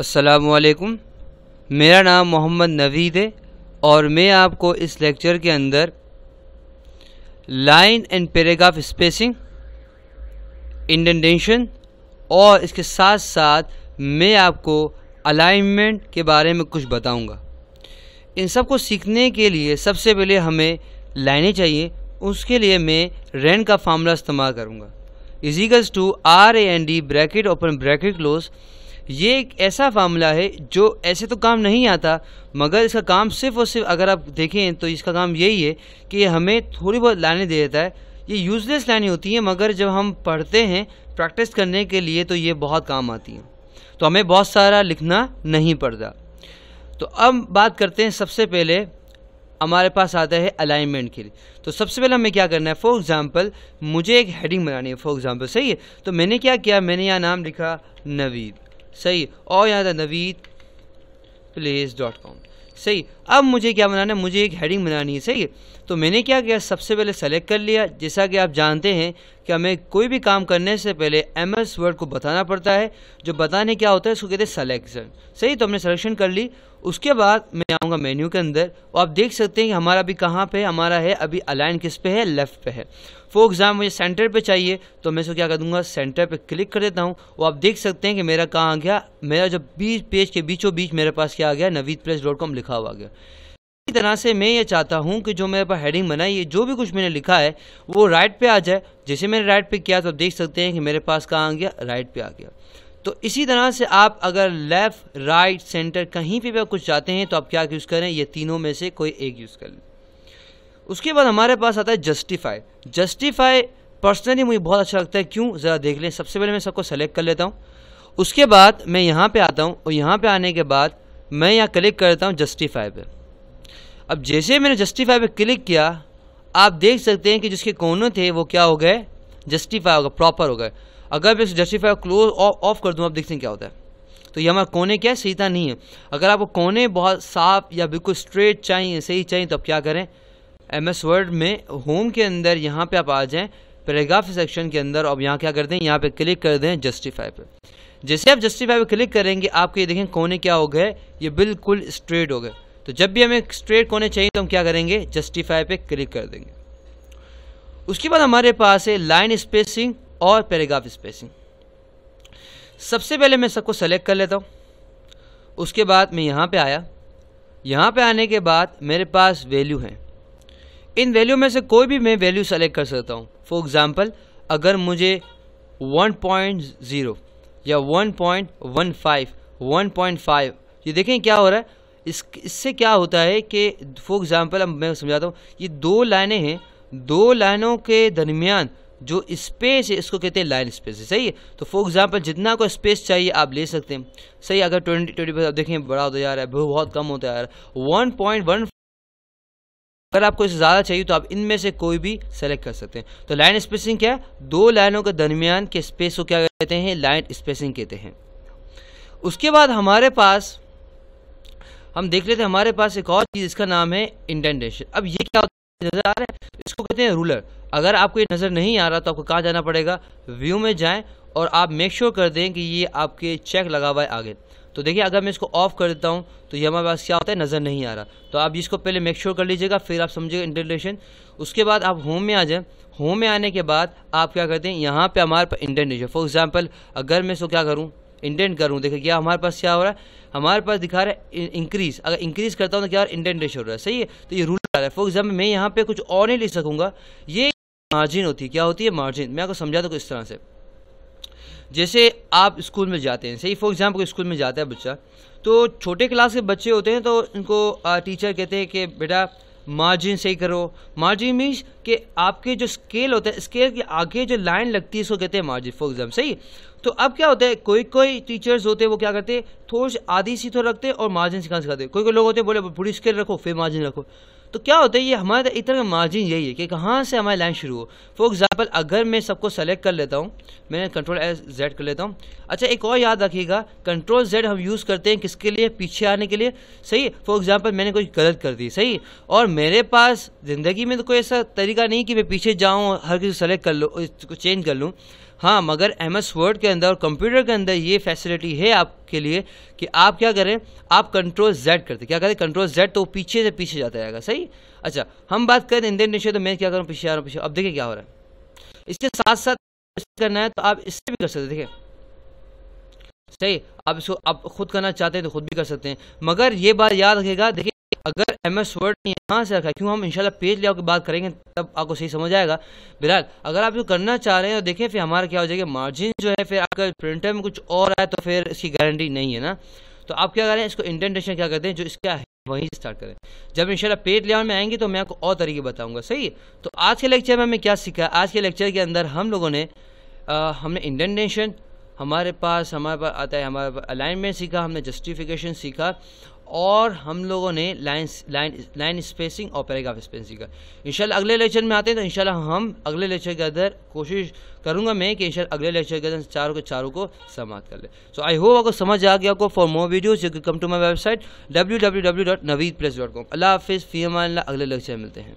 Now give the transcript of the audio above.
अस्सलामुअलैकुम। मेरा नाम मोहम्मद नवीद है और मैं आपको इस लेक्चर के अंदर line and paragraph spacing, indentation और इसके साथ साथ मैं आपको अलाइनमेंट के बारे में कुछ बताऊंगा। इन सब को सीखने के लिए सबसे पहले हमें लाइनें चाहिए। उसके लिए मैं रैंड का फार्मूला इस्तेमाल करूंगा। Is to RAND bracket open bracket close. ये एक ऐसा फार्मूला है जो ऐसे तो काम नहीं आता, मगर इसका काम सिर्फ और सिर्फ अगर आप देखें तो इसका काम यही है कि ये हमें थोड़ी बहुत लाइनें दे देता है। ये यूजलेस लाइनें होती हैं, मगर जब हम पढ़ते हैं प्रैक्टिस करने के लिए तो ये बहुत काम आती हैं। तो हमें बहुत सारा लिखना नहीं पड़ता। तो अब बात करते हैं, सबसे पहले हमारे पास आता है अलाइनमेंट के लिए। तो सबसे पहले हमें क्या करना है, फॉर एग्जांपल मुझे एक हेडिंग बनानी है, फॉर एग्जांपल, सही है। तो मैंने क्या किया, मैंने यहाँ नाम लिखा नवीद, सही, और यहाँ था naveedplace.com, सही। अब मुझे क्या बनाना है, मुझे एक हेडिंग बनानी है, सही है। तो मैंने क्या किया, सबसे पहले सेलेक्ट कर लिया। जैसा कि आप जानते हैं कि हमें कोई भी काम करने से पहले MS वर्ड को बताना पड़ता है। जो बताने क्या होता है उसको कहते हैं सलेक्शन, सही। तो हमने सिलेक्शन कर ली। उसके बाद मैं आऊँगा मेन्यू के अंदर और आप देख सकते हैं कि हमारा अभी कहाँ पे हमारा है, अभी अलाइन किस पे है, लेफ्ट पे है। फॉर एग्जाम्पल मुझे सेंटर पे चाहिए तो मैं इसको क्या कर दूंगा, सेंटर पे क्लिक कर देता हूँ और आप देख सकते हैं कि मेरा कहाँ आ गया, मेरा जो पेज के बीचों बीच मेरे पास क्या आ गया, naveedplace.com लिखा हुआ आ गया। इसी तरह से मैं ये चाहता हूँ कि जो मेरे पास हेडिंग बनाई है, जो भी कुछ मैंने लिखा है वो राइट पे आ जाए। जैसे मैंने राइट पे किया तो देख सकते हैं कि मेरे पास कहाँ आ गया, राइट पे आ गया। तो इसी तरह से आप अगर लेफ्ट, राइट, सेंटर कहीं पे भी कुछ चाहते हैं तो आप क्या यूज़ करें, ये तीनों में से कोई एक यूज़ कर लें। उसके बाद हमारे पास आता है जस्टिफाई। जस्टिफाई पर्सनली मुझे बहुत अच्छा लगता है, क्यों, ज़रा देख लें। सबसे पहले मैं सबको सेलेक्ट कर लेता हूँ। उसके बाद मैं यहाँ पे आता हूँ और यहाँ पे आने के बाद मैं यहाँ क्लिक करता हूँ जस्टिफाई पे। अब जैसे मैंने जस्टिफाई पे क्लिक किया, आप देख सकते हैं कि जिसके कोने थे वो क्या हो गए, जस्टिफाई हो गए, प्रॉपर हो गए। अगर मैं जस्टिफाई क्लोज ऑफ कर दूँ, आप देखते हैं क्या होता है। तो ये हमारा कोने क्या है, सीधा नहीं है। अगर आपको कोने बहुत साफ या बिल्कुल स्ट्रेट चाहिए, सही चाहिए, तो आप क्या करें, MS वर्ड में होम के अंदर यहाँ पे आप आ जाएं, पैराग्राफ सेक्शन के अंदर, अब यहाँ क्या कर दें, यहाँ पे क्लिक कर दें जस्टिफाई पे। जैसे आप जस्टिफाई पे क्लिक करेंगे आपको ये देखें कोने क्या हो गए, ये बिल्कुल स्ट्रेट हो गए। तो जब भी हमें स्ट्रेट कोने चाहिए तो हम क्या करेंगे, जस्टिफाई पे क्लिक कर देंगे। उसके बाद हमारे पास है लाइन स्पेसिंग और पैराग्राफ स्पेसिंग। सबसे पहले मैं सबको सेलेक्ट कर लेता हूँ। उसके बाद मैं यहाँ पे आया। यहाँ पे आने के बाद मेरे पास वैल्यू है। इन वैल्यू में से कोई भी मैं वैल्यू सेलेक्ट कर सकता हूँ। फॉर एग्जांपल अगर मुझे 1.0 या 1.15, 1.5, ये देखें क्या हो रहा है। इससे क्या होता है कि फॉर एग्जांपल अब मैं समझाता हूँ, ये दो लाइनें हैं, दो लाइनों के दरमियान जो स्पेस है इसको कहते हैं लाइन स्पेस है, सही है। तो फॉर एग्जांपल जितना को स्पेस चाहिए आप ले सकते हैं, सही। अगर 20 देखें बड़ा होता जा रहा है, बहुत कम होता जा रहा है, 1.1, अगर आपको इससे ज़्यादा चाहिए तो आप इनमें से कोई भी सेलेक्ट कर सकते हैं। तो लाइन स्पेसिंग क्या है, दो लाइनों के दरमियान के स्पेस को क्या कहते हैं, लाइन स्पेसिंग कहते हैं। उसके बाद हमारे पास हम देख लेते हैं, हमारे पास एक और चीज़, इसका नाम है इंडेंटेशन। अब ये क्या होता है, नज़र आ रहा है, इसको कहते हैं रूलर। अगर आपको ये नज़र नहीं आ रहा तो आपको कहाँ जाना पड़ेगा, व्यू में जाएं और आप मेक श्योर कर दें कि ये आपके चेक लगा हुआ है आगे। तो देखिए अगर मैं इसको ऑफ कर देता हूँ तो ये हमारे पास क्या होता है, नज़र नहीं आ रहा। तो आप इसको पहले मेक श्योर कर लीजिएगा, फिर आप समझिएगा इंडेंटेशन। उसके बाद आप होम में आ जाएं। होम में आने के बाद आप क्या करते हैं, यहाँ पे हमारे पास इंडेंटेशन। फॉर एग्जांपल अगर मैं इसको क्या करूँ, इंडेंट करूँ, देखिए क्या हमारे पास क्या हो रहा है, हमारे पास दिखा रहा है इंक्रीज। अगर इंक्रीज करता हूँ तो क्या इंडेंटेशन हो रहा है, सही है। तो ये रूल आ रहा है। फॉर एग्जाम्पल मैं यहाँ पे कुछ और नहीं लिख सकूँगा, ये मार्जिन होती है। क्या होती है, मार्जिन। मैं आपको समझाता हूँ इस तरह से। जैसे आप स्कूल में जाते हैं, सही, फॉर एग्जाम्पल कोई स्कूल में जाता है बच्चा, तो छोटे क्लास के बच्चे होते हैं तो इनको टीचर कहते हैं कि बेटा मार्जिन सही करो। मार्जिन मीन्स कि आपके जो स्केल होता है, स्केल के आगे जो लाइन लगती है इसको कहते हैं मार्जिन, फॉर एग्जाम्पल, सही। तो अब क्या होता है, कोई कोई टीचर्स होते हैं वो क्या करते हैं, थोड़ी सी आधी सी तो रखते हैं और मार्जिन सिखाते हैं। कोई कोई लोग होते हैं बोले पूरी स्केल रखो फिर मार्जिन रखो। तो क्या होता है, ये हमारे एक तरह का मार्जिन यही है कि कहाँ से हमारी लाइन शुरू हो। फॉर एग्जांपल अगर मैं सबको सेलेक्ट कर लेता हूँ, मैंने Ctrl+Z कर लेता हूँ। अच्छा एक और याद रखिएगा, Ctrl+Z हम यूज़ करते हैं किसके लिए, पीछे आने के लिए, सही। फॉर एग्जांपल मैंने कोई गलत कर दी, सही, और मेरे पास ज़िंदगी में तो कोई ऐसा तरीका नहीं कि मैं पीछे जाऊँ हर किसी सेलेक्ट कर लूँ, इसको चेंज कर लूँ। हाँ, मगर MS वर्ड के अंदर और कंप्यूटर के अंदर ये फैसिलिटी है आपके लिए कि आप क्या करें, आप Ctrl+Z करते, क्या करें Ctrl+Z, तो पीछे से पीछे जाता जाएगा। सही। अच्छा, हम बात करें इंडेंटेशन, तो मैं क्या करूँ, पीछे आ रहा हूँ, पीछे। अब देखिए क्या हो रहा है। इसके साथ साथ करना है तो आप इससे भी कर सकते हैं। देखिए सही, आप इसको आप खुद करना चाहते हैं तो खुद भी कर सकते हैं, मगर ये बात याद रखिएगा। देखिए अगर MS वर्ड यहाँ से रखा है, क्यों, हम इंशाल्लाह पेज लेआउट की बात करेंगे तब आपको सही समझ आएगा। बिलाल, अगर आप जो करना चाह रहे हैं तो देखिए फिर हमारा क्या हो जाएगा, मार्जिन जो है फिर अगर प्रिंटर में कुछ और आए तो फिर इसकी गारंटी नहीं है ना। तो आप क्या करें, इसको इंडेंटेशन क्या करते हैं, जो इसका है वहीं से स्टार्ट करें। जब इंशाल्लाह पेज लेआउट में आएंगे तो मैं आपको और तरीके बताऊंगा। सही। तो आज के लेक्चर में हमें क्या सीखा, आज के लेक्चर के अंदर हम लोगों ने हमने इंडेंटेशन, हमारे पास आता है, हमारे पास अलाइनमेंट सीखा, हमने जस्टिफिकेशन सीखा, और हम लोगों ने लाइन स्पेसिंग और पैराग्राफ स्पेसिंग सीखा। इंशाल्लाह अगले लेक्चर में आते हैं तो इंशाल्लाह हम अगले लेक्चर के अंदर कोशिश करूंगा मैं कि इंशाल्लाह अगले लेक्चर के अंदर चारों के चारों को समाप्त कर ले। सो आई होप आपको समझ आ गया। आपको for more videos you can come to my website www.naveedpress.com। अल्लाह हाफिज़, फ़ी अमान अल्लाह। अगले लेक्चर में मिलते हैं।